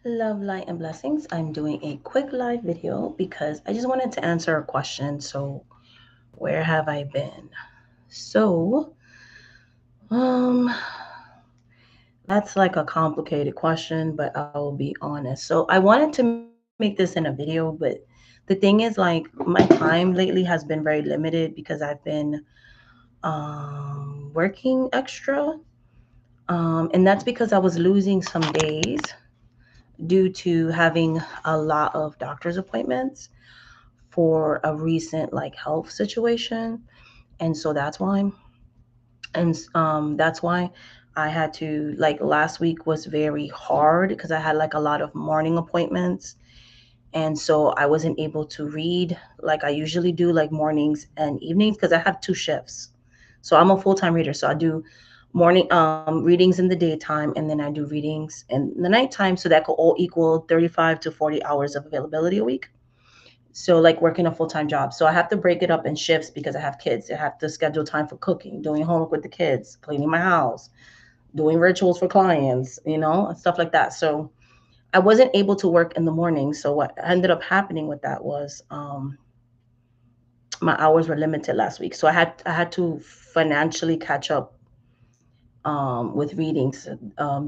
Love, light, and blessings. I'm doing a quick live video because I just wanted to answer a question. So, where have I been? So, um, that's like a complicated question, but I will be honest. So, I wanted to make this in a video, but the thing is, like, my time lately has been very limited because I've been working extra. And that's because I was losing some days due to having a lot of doctor's appointments for a recent like health situation, and so that's why I had to, like, last week was very hard because I had like a lot of morning appointments, and so I wasn't able to read like I usually do, like mornings and evenings, because I have two shifts. So I'm a full-time reader, so I do morning readings in the daytime, and then I do readings in the nighttime, so that could all equal 35 to 40 hours of availability a week. So, like working a full-time job. So I have to break it up in shifts because I have kids. I have to schedule time for cooking, doing homework with the kids, cleaning my house, doing rituals for clients, and stuff like that. So I wasn't able to work in the morning. So what ended up happening with that was my hours were limited last week. So I had to financially catch up with readings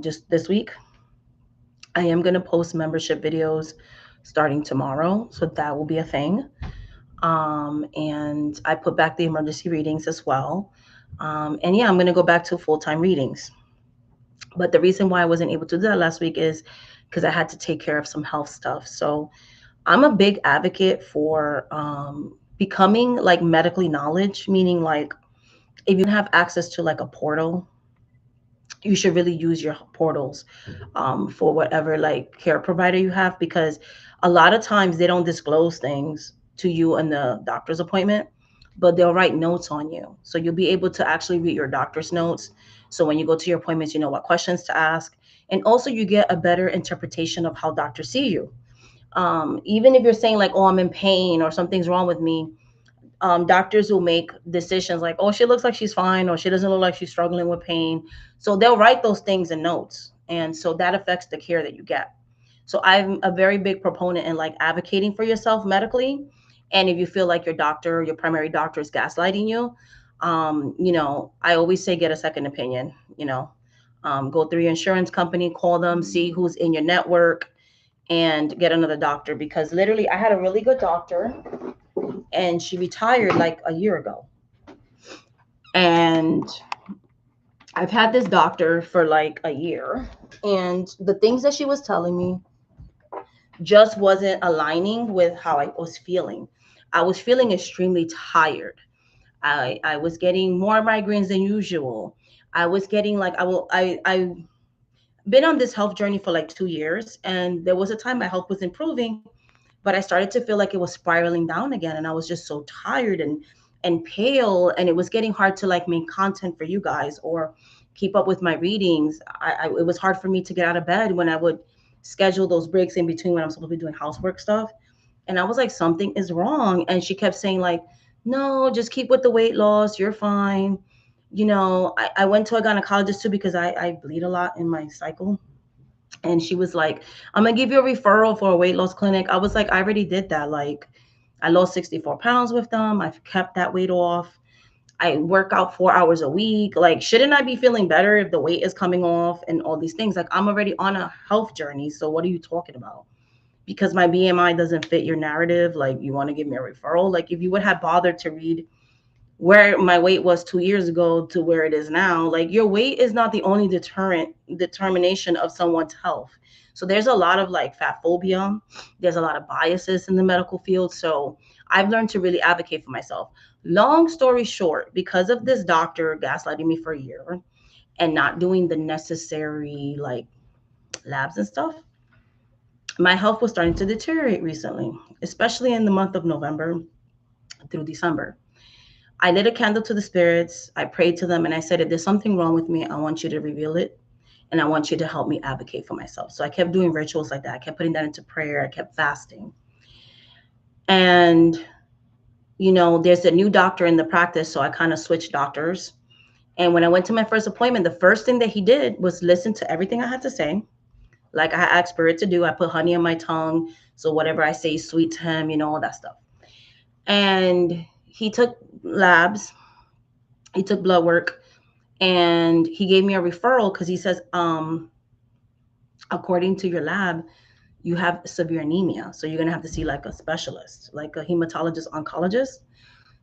just this week. I am going to post membership videos starting tomorrow. So that will be a thing. And I put back the emergency readings as well. And yeah, I'm going to go back to full time readings. But the reason why I wasn't able to do that last week is because I had to take care of some health stuff. So I'm a big advocate for becoming like medically knowledge, meaning like if you don't have access to like a portal, you should really use your portals for whatever like care provider you have, because a lot of times they don't disclose things to you in the doctor's appointment, but they'll write notes on you, so you'll be able to actually read your doctor's notes. So when you go to your appointments, you know what questions to ask, and also you get a better interpretation of how doctors see you. Even if you're saying like, oh, I'm in pain or something's wrong with me, doctors will make decisions like, oh, she looks like she's fine, or she doesn't look like she's struggling with pain. So they'll write those things in notes. And so that affects the care that you get. So I'm a very big proponent in like advocating for yourself medically. And if you feel like your doctor, your primary doctor is gaslighting you, I always say get a second opinion, go through your insurance company, call them, see who's in your network, and get another doctor. Because literally, I had a really good doctor and she retired like a year ago. And I've had this doctor for like a year. And the things that she was telling me just wasn't aligning with how I was feeling. I was feeling extremely tired. I was getting more migraines than usual. I was getting like I been on this health journey for like 2 years, and there was a time my health was improving, but I started to feel like it was spiraling down again, and I was just so tired and pale, and it was getting hard to like make content for you guys or keep up with my readings. It was hard for me to get out of bed when I would schedule those breaks in between when I'm supposed to be doing housework stuff. And I was like, something is wrong. And she kept saying like, no, just keep with the weight loss, you're fine. I went to a gynecologist too because I bleed a lot in my cycle, and she was like, I'm gonna give you a referral for a weight loss clinic. I was like, I already did that. Like, I lost 64 pounds with them. I've kept that weight off. I work out 4 hours a week. Like, shouldn't I be feeling better if the weight is coming off and all these things? Like, I'm already on a health journey, so what are you talking about? Because my BMI doesn't fit your narrative, like, you want to give me a referral? Like, if you would have bothered to read where my weight was 2 years ago to where it is now, like, your weight is not the only determination of someone's health. So there's a lot of like fat phobia, there's a lot of biases in the medical field. So I've learned to really advocate for myself. Long story short, because of this doctor gaslighting me for a year and not doing the necessary like labs and stuff, my health was starting to deteriorate recently, especially in the month of November through December. I lit a candle to the spirits. I prayed to them and I said, if there's something wrong with me, I want you to reveal it. And I want you to help me advocate for myself. So I kept doing rituals like that. I kept putting that into prayer. I kept fasting. And, there's a new doctor in the practice. So I kind of switched doctors. And when I went to my first appointment, the first thing that he did was listen to everything I had to say, like I asked Spirit to do. I put honey on my tongue, so whatever I say is sweet to him, all that stuff. And he took labs, he took blood work, and he gave me a referral because he says, according to your lab, you have severe anemia, so you're gonna have to see like a specialist, like a hematologist oncologist.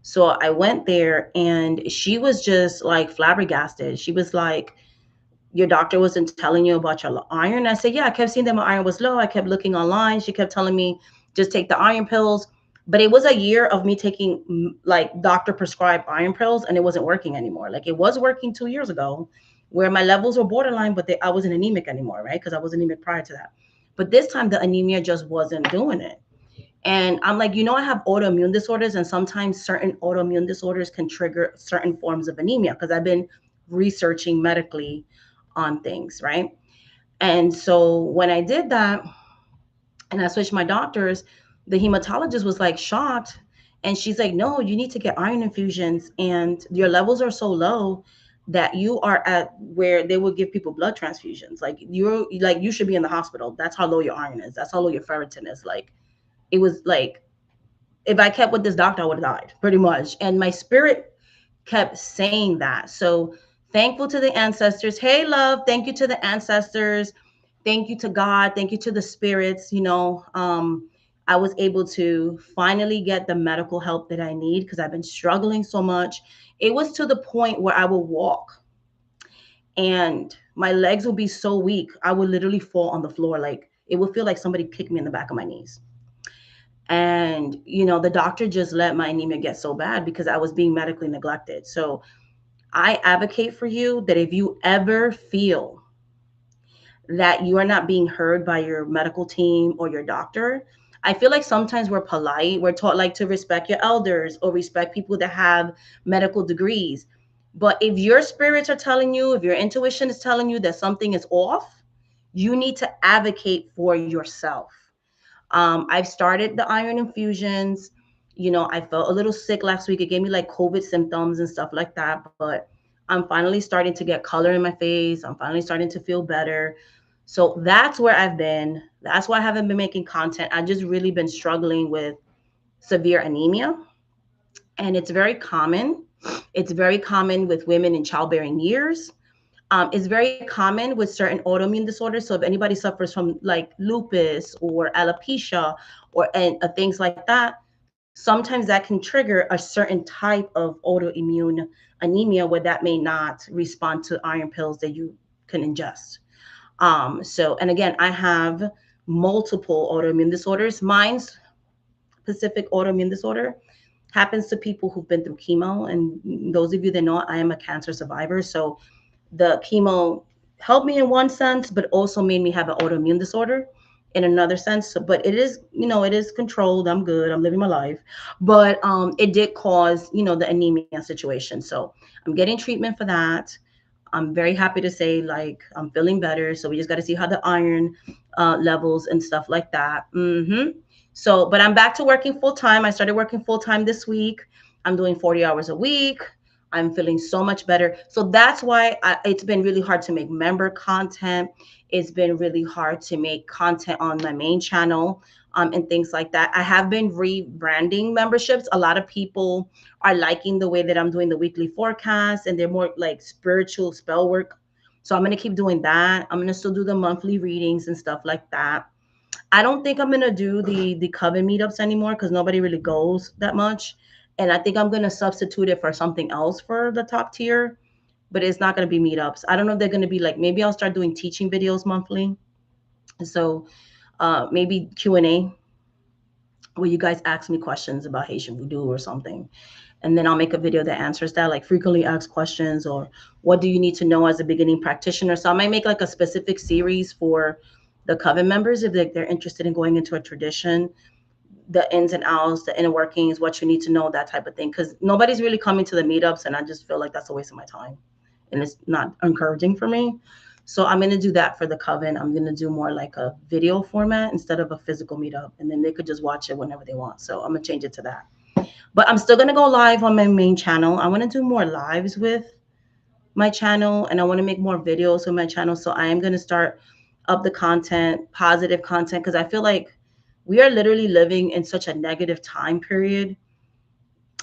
So I went there, and she was just like flabbergasted. She was like, your doctor wasn't telling you about your iron? I said, yeah, I kept seeing that my iron was low. I kept looking online. She kept telling me, just take the iron pills. But it was a year of me taking like doctor prescribed iron pills, and it wasn't working anymore. Like it was working 2 years ago where my levels were borderline, but I wasn't anemic anymore, right? Because I was anemic prior to that. But this time the anemia just wasn't doing it. And I'm like, I have autoimmune disorders, and sometimes certain autoimmune disorders can trigger certain forms of anemia because I've been researching medically on things, right? And so when I did that and I switched my doctors, the hematologist was like shocked. And she's like, no, you need to get iron infusions, and your levels are so low that you are at where they will give people blood transfusions. Like you should be in the hospital. That's how low your iron is. That's how low your ferritin is. Like it was like, if I kept with this doctor, I would have died pretty much. And my spirit kept saying that. So thankful to the ancestors. Hey, love, thank you to the ancestors. Thank you to God. Thank you to the spirits. I was able to finally get the medical help that I need because I've been struggling so much. It was to the point where I would walk and my legs would be so weak. I would literally fall on the floor. Like it would feel like somebody kicked me in the back of my knees. And the doctor just let my anemia get so bad because I was being medically neglected. So I advocate for you that if you ever feel that you are not being heard by your medical team or your doctor, I feel like sometimes we're polite, we're taught like to respect your elders or respect people that have medical degrees. But if your spirits are telling you, if your intuition is telling you that something is off, you need to advocate for yourself. I've started the iron infusions. I felt a little sick last week. It gave me like COVID symptoms and stuff like that. But I'm finally starting to get color in my face. I'm finally starting to feel better. So that's where I've been. That's why I haven't been making content. I've just really been struggling with severe anemia. And it's very common. It's very common with women in childbearing years. Is very common with certain autoimmune disorders. So if anybody suffers from like lupus or alopecia or things like that, sometimes that can trigger a certain type of autoimmune anemia where that may not respond to iron pills that you can ingest. And again, I have multiple autoimmune disorders. Mine's specific autoimmune disorder happens to people who've been through chemo. And those of you that know, I am a cancer survivor. So the chemo helped me in one sense, but also made me have an autoimmune disorder in another sense. So, but it is, it is controlled. I'm good. I'm living my life. But it did cause, the anemia situation. So I'm getting treatment for that. I'm very happy to say, like, I'm feeling better. So we just got to see how the iron levels and stuff like that. So, but I'm back to working full time. I started working full time this week. I'm doing 40 hours a week. I'm feeling so much better. So that's why it's been really hard to make member content. It's been really hard to make content on my main channel and things like that. I have been rebranding memberships. A lot of people are liking the way that I'm doing the weekly forecast, and they're more like spiritual spell work. So I'm going to keep doing that. I'm going to still do the monthly readings and stuff like that. I don't think I'm going to do the coven meetups anymore because nobody really goes that much. And I think I'm going to substitute it for something else for the top tier, but it's not going to be meetups. I don't know if they're going to be like, maybe I'll start doing teaching videos monthly. So maybe Q&A where you guys ask me questions about Haitian voodoo or something. And then I'll make a video that answers that, like frequently asked questions, or what do you need to know as a beginning practitioner. So I might make like a specific series for the coven members if they're interested in going into a tradition, the ins and outs, the inner workings, what you need to know, that type of thing. Because nobody's really coming to the meetups, and I just feel like that's a waste of my time, and it's not encouraging for me. So I'm going to do that for the coven. I'm going to do more like a video format instead of a physical meetup, and then they could just watch it whenever they want. So I'm going to change it to that. But I'm still going to go live on my main channel. I want to do more lives with my channel, and I want to make more videos on my channel. So I am going to start up the content, positive content, because I feel like we are literally living in such a negative time period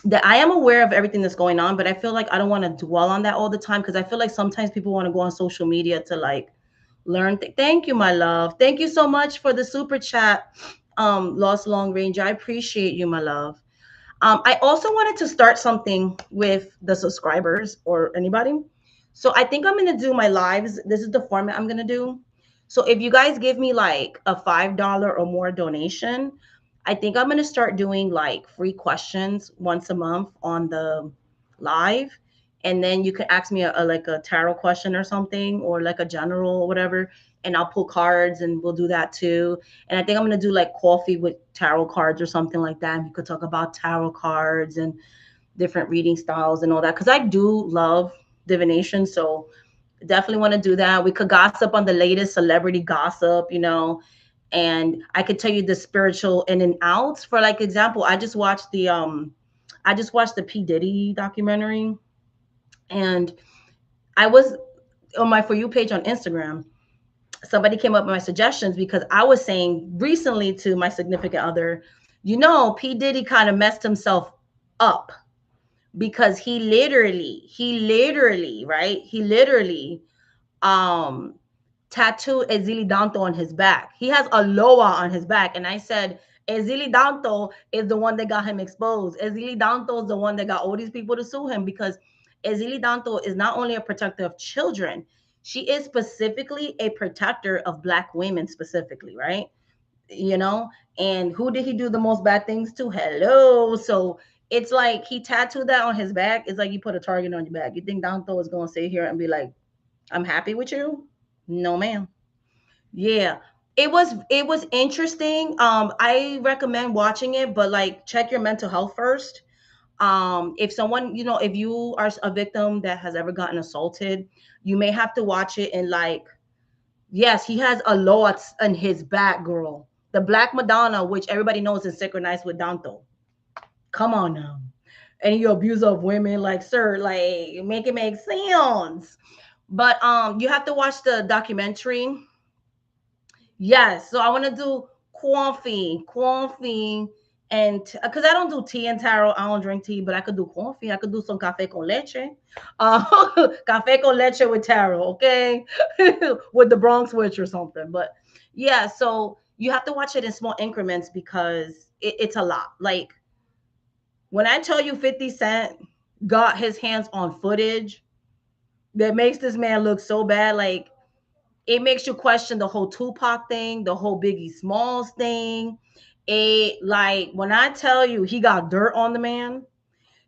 that I am aware of everything that's going on, but I feel like I don't want to dwell on that all the time because I feel like sometimes people want to go on social media to like learn. Thank you, my love. Thank you so much for the super chat, Lost Long Range. I appreciate you, my love. I also wanted to start something with the subscribers or anybody. So I think I'm gonna do my lives. This is the format I'm gonna do. So if you guys give me like a $5 or more donation, I think I'm gonna start doing like free questions once a month on the live. And then you can ask me a like a tarot question or something, or like a general or whatever, and I'll pull cards and we'll do that too. And I think I'm gonna do like coffee with tarot cards or something like that. And we could talk about tarot cards and different reading styles and all that. Cause I do love divination. So definitely want to do that. We could gossip on the latest celebrity gossip, and I could tell you the spiritual in and outs. For like example, I just watched the P. Diddy documentary, and I was on my For You page on Instagram. Somebody came up with my suggestions because I was saying recently to my significant other, P. Diddy kind of messed himself up because right? He literally um tattooed Ezili Danto on his back. He has a Loa on his back. And I said, Ezili Danto is the one that got him exposed. Ezili Danto is the one that got all these people to sue him because Ezili Danto is not only a protector of children, she is specifically a protector of Black women, specifically, right? You know, and who did he do the most bad things to? Hello. So it's like he tattooed that on his back. It's like you put a target on your back. You think Danto is going to sit here and be like, I'm happy with you? No, ma'am. Yeah. It was interesting. I recommend watching it, but like check your mental health first. If someone, if you are a victim that has ever gotten assaulted, you may have to watch it and like, yes, he has a lot in his back, girl. The Black Madonna, which everybody knows is synchronized with Danto. Come on now. And you abuse of women, like, sir, like make it make sense. But you have to watch the documentary. Yes, so I want to do coffee, and because I don't do tea and tarot, I don't drink tea, but I could do coffee. I could do some cafe con leche, uh, cafe con leche with tarot, okay, with the Bronx Witch or something. But yeah, so you have to watch it in small increments because it's a lot. Like when I tell you 50 Cent got his hands on footage that makes this man look so bad, like it makes you question the whole Tupac thing, the whole Biggie Smalls thing. It like when I tell you he got dirt on the man,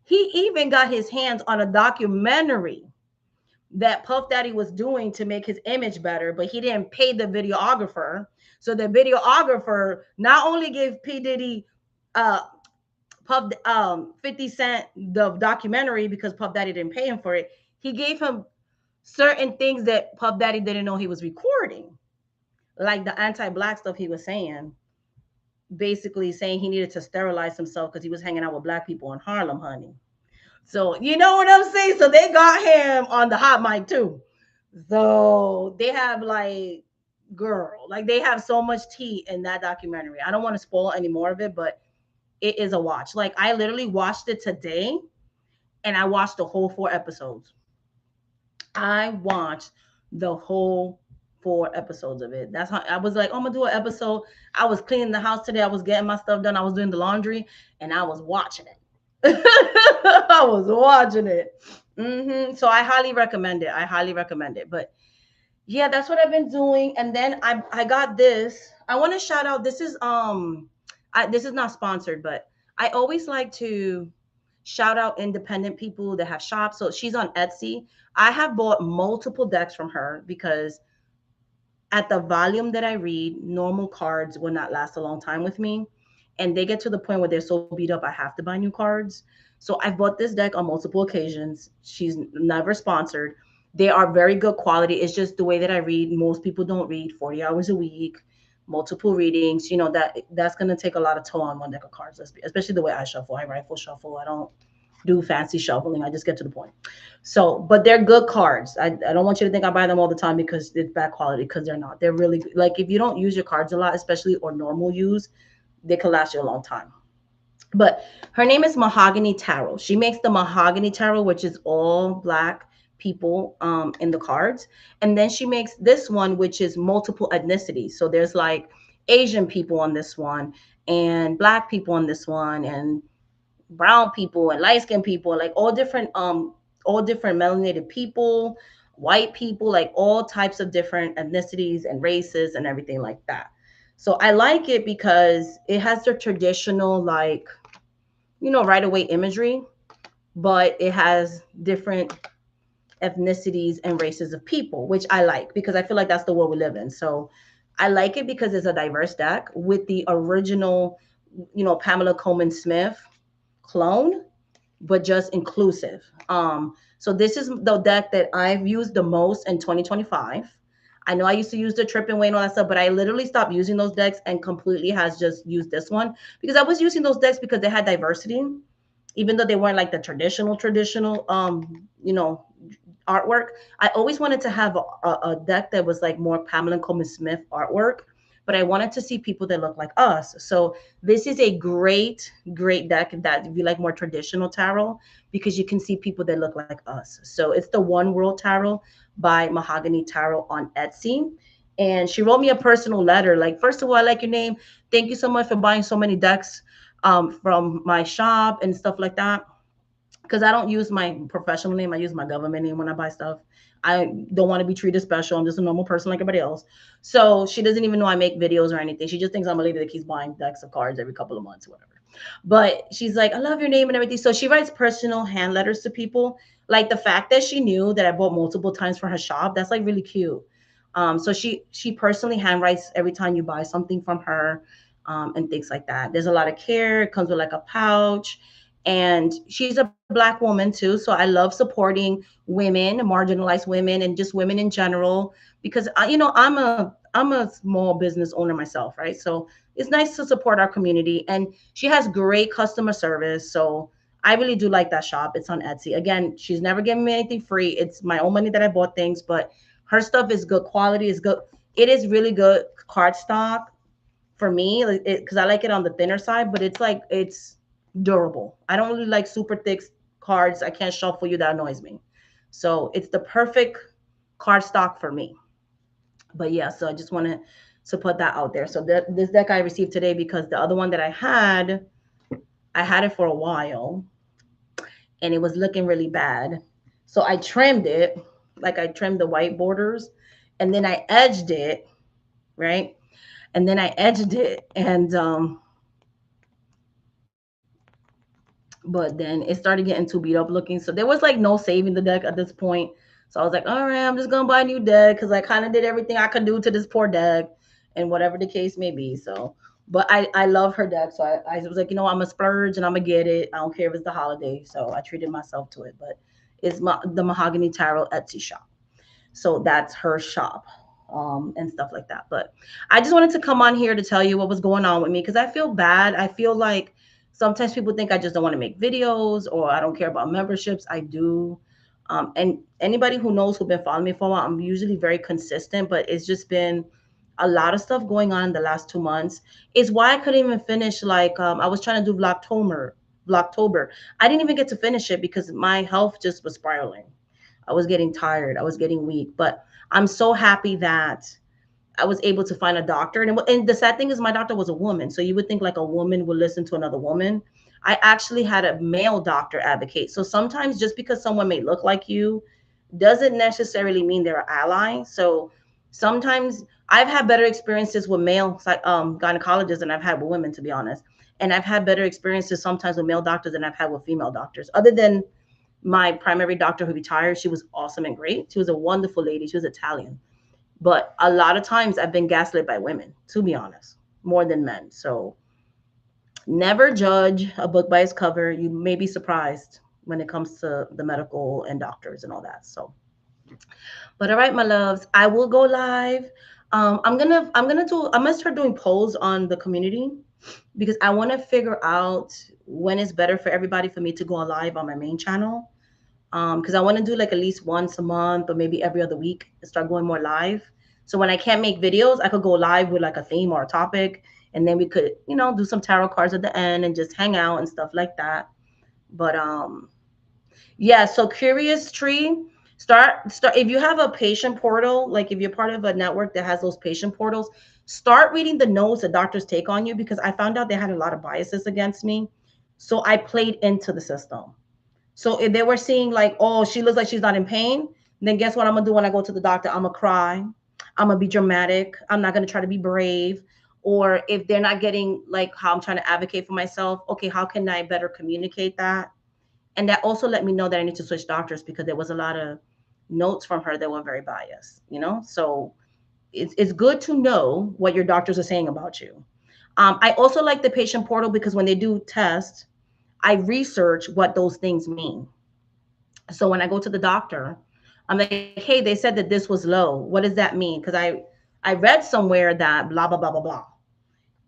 he even got his hands on a documentary that Puff Daddy was doing to make his image better, but he didn't pay the videographer. So the videographer not only gave P. Diddy uh Puff 50 Cent the documentary because Puff Daddy didn't pay him for it, he gave him certain things that Puff Daddy didn't know he was recording, like the anti-Black stuff he was saying, basically saying he needed to sterilize himself because he was hanging out with Black people in Harlem, honey. So you know what I'm saying? So they got him on the hot mic too. So they have like, girl, like they have so much tea in that documentary. I don't want to spoil any more of it, but it is a watch. Like I literally watched it today and I watched the whole 4 episodes. I watched the whole 4 episodes of it. That's how I was like, oh, I'm gonna do an episode. I was cleaning the house today. I was getting my stuff done. I was doing the laundry and I was watching it. I was watching it. So I highly recommend it. I highly recommend it. But yeah, that's what I've been doing. And then I got this. I want to shout out. This is not sponsored, but I always like to shout out independent people that have shops. So she's on Etsy. I have bought multiple decks from her because at the volume that I read, normal cards will not last a long time with me. And they get to the point where they're so beat up, I have to buy new cards. So I've bought this deck on multiple occasions. She's never sponsored. They are very good quality. It's just the way that I read. Most people don't read 40 hours a week, multiple readings. That's going to take a lot of toll on one deck of cards, especially the way I shuffle. I rifle shuffle. I don't do fancy shuffling. I just get to the point. So, but they're good cards. I don't want you to think I buy them all the time because it's bad quality, because they're not. They're really like, if you don't use your cards a lot, especially or normal use, they can last you a long time. But her name is Mahogany Tarot. She makes the Mahogany Tarot, which is all black people in the cards. And then she makes this one, which is multiple ethnicities. So there's like Asian people on this one, and black people on this one, and brown people and light skinned people, like all different melanated people, white people, like all types of different ethnicities and races and everything like that. So I like it because it has the traditional, like, right away imagery, but it has different ethnicities and races of people, which I like because I feel like that's the world we live in. So I like it because it's a diverse deck with the original, Pamela Coleman Smith clone, but just inclusive. So this is the deck that I've used the most in 2025. I know I used to use the Trip and Way and all that stuff, but I literally stopped using those decks and completely has just used this one because I was using those decks because they had diversity, even though they weren't like the traditional artwork. I always wanted to have a deck that was like more Pamela Coleman Smith artwork, but I wanted to see people that look like us. So this is a great deck that if you like more traditional tarot, because you can see people that look like us. So it's the One World Tarot by Mahogany Tarot on Etsy. And she wrote me a personal letter. Like, first of all, I like your name. Thank you so much for buying so many decks from my shop and stuff like that, because I don't use my professional name. I use my government name when I buy stuff. I don't want to be treated special. I'm just a normal person like everybody else. So she doesn't even know I make videos or anything. She just thinks I'm a lady that keeps buying decks of cards every couple of months or whatever. But she's like, I love your name and everything. So she writes personal hand letters to people. Like the fact that she knew that I bought multiple times for her shop, that's like really cute. So she personally hand writes every time you buy something from her, and things like that. There's a lot of care. It comes with like a pouch, and she's a black woman too, so I love supporting women, marginalized women, and just women in general, because I'm a small business owner myself, right? So it's nice to support our community, and she has great customer service. So I really do like that shop. It's on Etsy. Again, she's never given me anything free. It's my own money that I bought things, but her stuff is good quality, is good. It is really good cardstock for me, like because I like it on the thinner side, but it's durable. I don't really like super thick cards. I can't shuffle you. That annoys me. So it's the perfect card stock for me. But yeah, so I just wanted to put that out there. So this deck I received today, because the other one that I had it for a while and it was looking really bad. So I trimmed it, like I trimmed the white borders, and then I edged it, right? And then I edged it, and but then it started getting too beat up looking. So there was like no saving the deck at this point. So I was like, all right, I'm just gonna buy a new deck because I kind of did everything I could do to this poor deck, and whatever the case may be. So, but I love her deck, so I was like, I'm a splurge and I'm gonna get it. I don't care if it's the holiday. So I treated myself to it. But it's the Mahogany Tarot Etsy shop. So that's her shop, and stuff like that. But I just wanted to come on here to tell you what was going on with me, because I feel bad. I feel like sometimes people think I just don't want to make videos or I don't care about memberships. I do. And anybody who knows who've been following me for a while, I'm usually very consistent, but it's just been a lot of stuff going on in the last 2 months. Is why I couldn't even finish. Like, I was trying to do Vlogtober. I didn't even get to finish it because my health just was spiraling. I was getting tired. I was getting weak. But I'm so happy that I was able to find a doctor. And the sad thing is, my doctor was a woman. So you would think like a woman would listen to another woman. I actually had a male doctor advocate. So sometimes just because someone may look like you doesn't necessarily mean they're an ally. So sometimes I've had better experiences with male gynecologists than I've had with women, to be honest. And I've had better experiences sometimes with male doctors than I've had with female doctors. Other than my primary doctor who retired, she was awesome and great. She was a wonderful lady. She was Italian. But a lot of times I've been gaslit by women, to be honest, more than men. So never judge a book by its cover. You may be surprised when it comes to the medical and doctors and all that. So, but all right, my loves, I will go live. I'm gonna start doing polls on the community. because I want to figure out when it's better for everybody for me to go live on my main channel. Because I want to do like at least once a month or maybe every other week and start going more live. So when I can't make videos, I could go live with like a theme or a topic, and then we could, do some tarot cards at the end and just hang out and stuff like that. But yeah, so Curious Tree, start if you have a patient portal, like if you're part of a network that has those patient portals, start reading the notes that doctors take on you, because I found out they had a lot of biases against me. So I played into the system. So if they were seeing like, oh, she looks like she's not in pain, then guess what I'm gonna do when I go to the doctor? I'm gonna cry. I'm gonna be dramatic. I'm not gonna try to be brave. Or if they're not getting like how I'm trying to advocate for myself, okay, how can I better communicate that? And that also let me know that I need to switch doctors, because there was a lot of notes from her that were very biased. So it's good to know what your doctors are saying about you. I also like the patient portal because when they do tests, I research what those things mean. So when I go to the doctor, I'm like, hey, they said that this was low. What does that mean? Because I read somewhere that blah blah blah blah blah.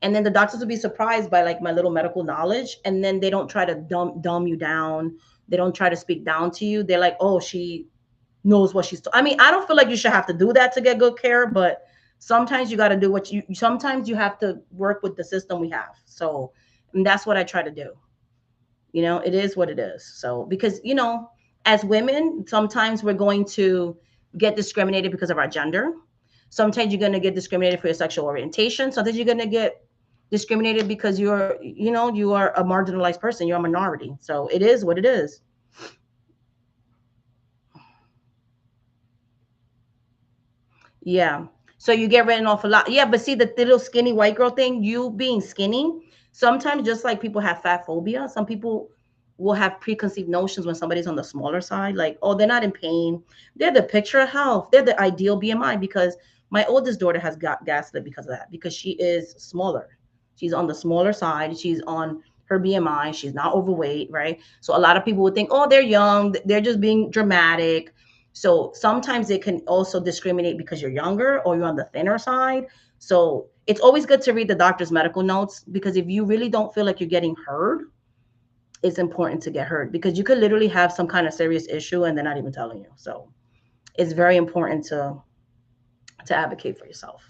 And then the doctors will be surprised by like my little medical knowledge, and then they don't try to dumb you down. They don't try to speak down to you. They're like, oh, she knows what I mean, I don't feel like you should have to do that to get good care, but sometimes you got to do what you sometimes you have to work with the system we have. So, and that's what I try to do. It is what it is. So, because, as women, sometimes we're going to get discriminated because of our gender. Sometimes you're going to get discriminated for your sexual orientation. Sometimes you're going to get discriminated because you are a marginalized person. You're a minority. So it is what it is. Yeah. So you get written off a lot. Yeah, but see the little skinny white girl thing, you being skinny, sometimes just like people have fat phobia, some people will have preconceived notions when somebody's on the smaller side, like, oh, they're not in pain. They're the picture of health. They're the ideal BMI, because my oldest daughter has got gaslit because of that, because she is smaller. She's on the smaller side. She's on her BMI. She's not overweight, right? So a lot of people would think, oh, they're young. They're just being dramatic. So sometimes it can also discriminate because you're younger or you're on the thinner side. So it's always good to read the doctor's medical notes, because if you really don't feel like you're getting heard, it's important to get heard, because you could literally have some kind of serious issue and they're not even telling you. So it's very important to advocate for yourself.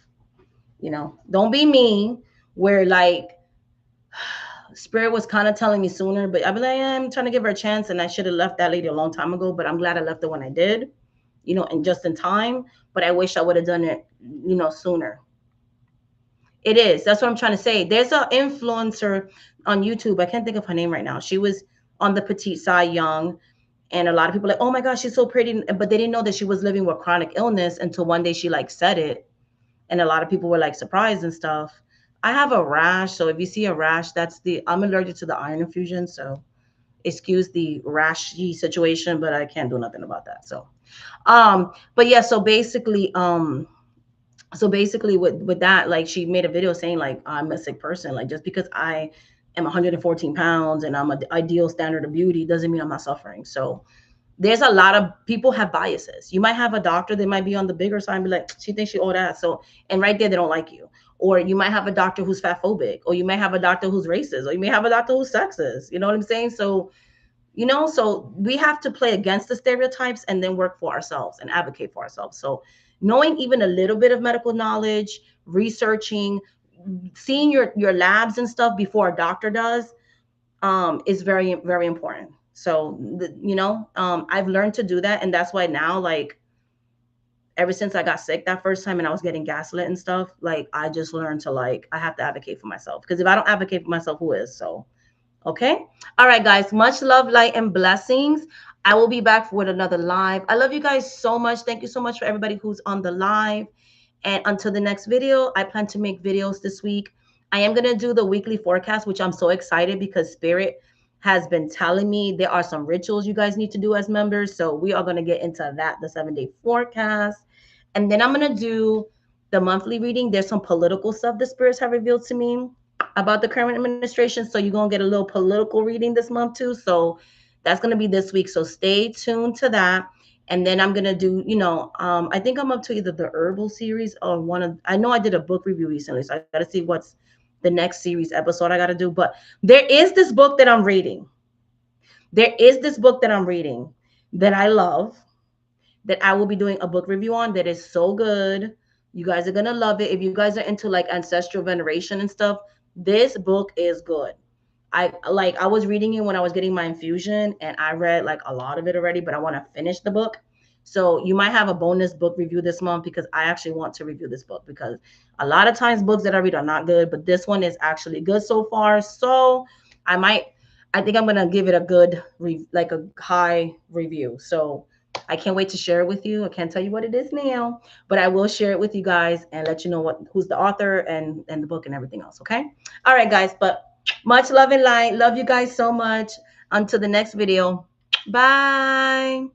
Don't be me where like Spirit was kind of telling me sooner, but I'd be like, I'm trying to give her a chance, and I should have left that lady a long time ago, but I'm glad I left her when I did, and just in time. But I wish I would have done it, sooner. It is. That's what I'm trying to say. There's an influencer on YouTube. I can't think of her name right now. She was on the petite side, young, and a lot of people like, oh my gosh, she's so pretty, but they didn't know that she was living with chronic illness until one day she like said it, and a lot of people were like surprised and stuff. I have a rash, so if you see a rash, I'm allergic to the iron infusion, so excuse the rashy situation, but I can't do nothing about that. So, but yeah, so basically with that, like she made a video saying like I'm a sick person. Like just because I am 114 pounds and I'm an ideal standard of beauty doesn't mean I'm not suffering. So there's a lot of people have biases. You might have a doctor that might be on the bigger side and be like, she thinks she all that. So, and right there, they don't like you. Or you might have a doctor who's fat phobic, or you may have a doctor who's racist, or you may have a doctor who's sexist. You know what I'm saying? So we have to play against the stereotypes and then work for ourselves and advocate for ourselves. So knowing even a little bit of medical knowledge, researching, seeing your labs and stuff before a doctor does, is very, very important. So, I've learned to do that. And that's why now, like, ever since I got sick that first time and I was getting gaslit and stuff, like, I just learned to, like, I have to advocate for myself. Because if I don't advocate for myself, who is? So, okay. All right, guys. Much love, light, and blessings. I will be back with another live. I love you guys so much. Thank you so much for everybody who's on the live. And until the next video, I plan to make videos this week. I am going to do the weekly forecast, which I'm so excited because Spirit has been telling me there are some rituals you guys need to do as members. So we are going to get into that, the 7-day forecast. And then I'm going to do the monthly reading. There's some political stuff the spirits have revealed to me about the current administration. So you're going to get a little political reading this month too. So that's going to be this week. So stay tuned to that. And then I'm going to do, I think I'm up to either the herbal series or I know I did a book review recently. So I got to see what's the next series episode I got to do. But there is this book that I'm reading. There is this book that I'm reading that I love, that I will be doing a book review on, that is so good. You guys are going to love it. If you guys are into like ancestral veneration and stuff, this book is good. I was reading it when I was getting my infusion, and I read like a lot of it already, but I want to finish the book. So you might have a bonus book review this month, because I actually want to review this book, because a lot of times books that I read are not good, but this one is actually good so far. So I think I'm going to give it a good like a high review. So I can't wait to share it with you. I can't tell you what it is now, but I will share it with you guys and let you know who's the author and the book and everything else. Okay. All right, guys. But much love and light. Love you guys so much. Until the next video. Bye.